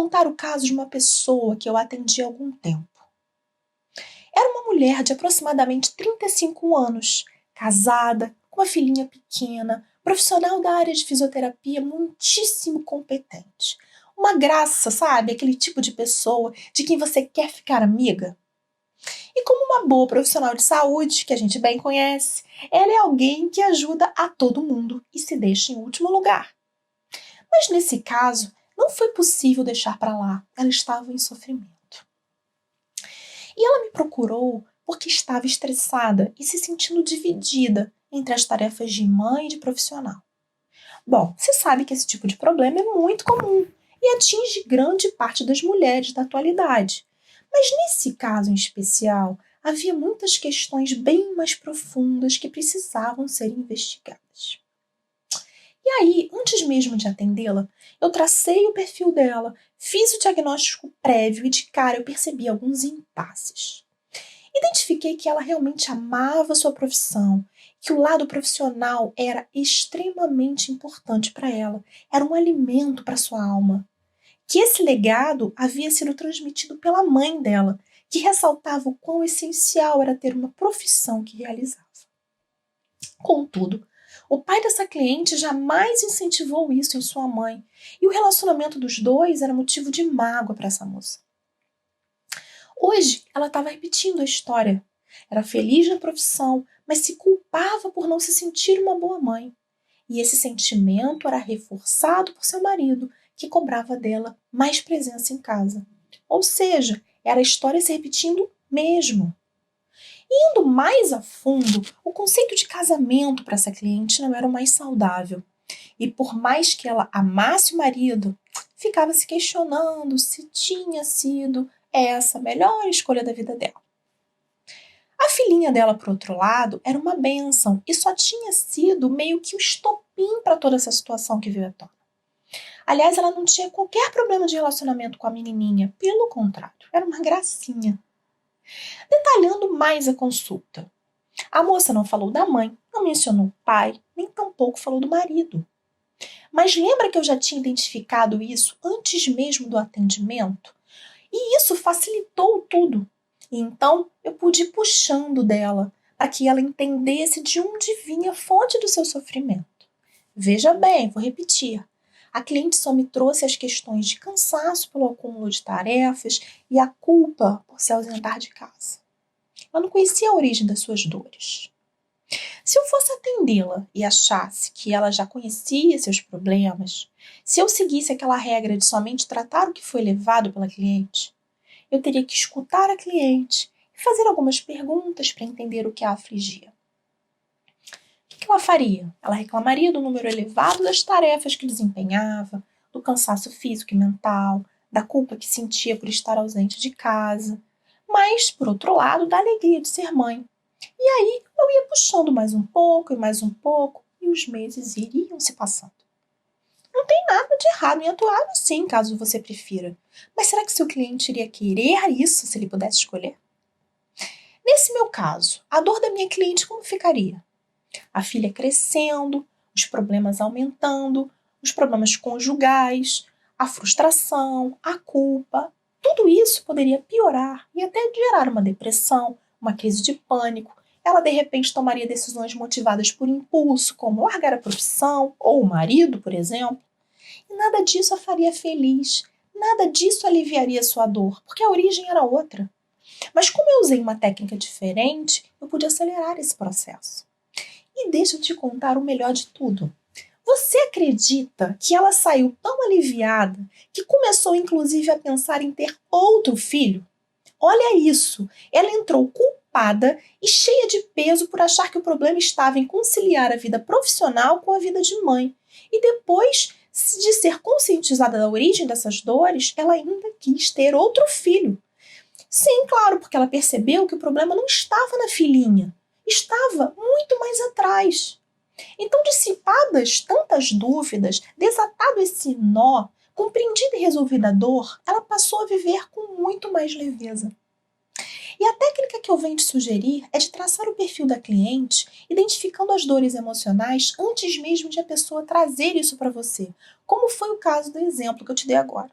contar o caso de uma pessoa que eu atendi há algum tempo. Era uma mulher de aproximadamente 35 anos, casada, com uma filhinha pequena, profissional da área de fisioterapia muitíssimo competente. Uma graça, sabe? Aquele tipo de pessoa de quem você quer ficar amiga. E como uma boa profissional de saúde, que a gente bem conhece, ela é alguém que ajuda a todo mundo e se deixa em último lugar. Mas nesse caso, não foi possível deixar para lá. Ela estava em sofrimento. E ela me procurou porque estava estressada e se sentindo dividida entre as tarefas de mãe e de profissional. Bom, você sabe que esse tipo de problema é muito comum e atinge grande parte das mulheres da atualidade. Mas nesse caso em especial, havia muitas questões bem mais profundas que precisavam ser investigadas. E aí, antes mesmo de atendê-la, eu tracei o perfil dela, fiz o diagnóstico prévio e de cara eu percebi alguns impasses. Identifiquei que ela realmente amava sua profissão, que o lado profissional era extremamente importante para ela, era um alimento para sua alma. Que esse legado havia sido transmitido pela mãe dela, que ressaltava o quão essencial era ter uma profissão que realizava. Contudo, o pai dessa cliente jamais incentivou isso em sua mãe, e o relacionamento dos dois era motivo de mágoa para essa moça. Hoje, ela estava repetindo a história. Era feliz na profissão, mas se culpava por não se sentir uma boa mãe. E esse sentimento era reforçado por seu marido, que cobrava dela mais presença em casa. Ou seja, era a história se repetindo mesmo. Indo mais a fundo, o conceito de casamento para essa cliente não era o mais saudável. E por mais que ela amasse o marido, ficava se questionando se tinha sido essa a melhor escolha da vida dela. A filhinha dela, por outro lado, era uma bênção e só tinha sido meio que o estopim para toda essa situação que veio à tona. Aliás, ela não tinha qualquer problema de relacionamento com a menininha, pelo contrário, era uma gracinha. Detalhando mais a consulta, a moça não falou da mãe, não mencionou o pai, nem tampouco falou do marido. Mas lembra que eu já tinha identificado isso antes mesmo do atendimento? E isso facilitou tudo. E então eu pude ir puxando dela para que ela entendesse de onde vinha a fonte do seu sofrimento. Veja bem, vou repetir. A cliente só me trouxe as questões de cansaço pelo acúmulo de tarefas e a culpa por se ausentar de casa. Ela não conhecia a origem das suas dores. Se eu fosse atendê-la e achasse que ela já conhecia seus problemas, se eu seguisse aquela regra de somente tratar o que foi levado pela cliente, eu teria que escutar a cliente e fazer algumas perguntas para entender o que a afligia. O que ela faria? Ela reclamaria do número elevado das tarefas que desempenhava, do cansaço físico e mental, da culpa que sentia por estar ausente de casa, mas, por outro lado, da alegria de ser mãe. E aí eu ia puxando mais um pouco e mais um pouco, e os meses iriam se passando. Não tem nada de errado em atuar assim, caso você prefira. Mas será que seu cliente iria querer isso se ele pudesse escolher? Nesse meu caso, a dor da minha cliente como ficaria? A filha crescendo, os problemas aumentando, os problemas conjugais, a frustração, a culpa. Tudo isso poderia piorar e até gerar uma depressão, uma crise de pânico. Ela, de repente, tomaria decisões motivadas por impulso, como largar a profissão ou o marido, por exemplo. E nada disso a faria feliz. Nada disso aliviaria sua dor, porque a origem era outra. Mas como eu usei uma técnica diferente, eu pude acelerar esse processo. E deixa eu te contar o melhor de tudo. Você acredita que ela saiu tão aliviada que começou inclusive a pensar em ter outro filho? Olha isso! Ela entrou culpada e cheia de peso por achar que o problema estava em conciliar a vida profissional com a vida de mãe. E depois de ser conscientizada da origem dessas dores, ela ainda quis ter outro filho. Sim, claro, porque ela percebeu que o problema não estava na filhinha, estava muito mais atrás. Então, dissipadas tantas dúvidas, desatado esse nó, compreendida e resolvida a dor, ela passou a viver com muito mais leveza. E a técnica que eu venho te sugerir é de traçar o perfil da cliente, identificando as dores emocionais antes mesmo de a pessoa trazer isso para você, como foi o caso do exemplo que eu te dei agora.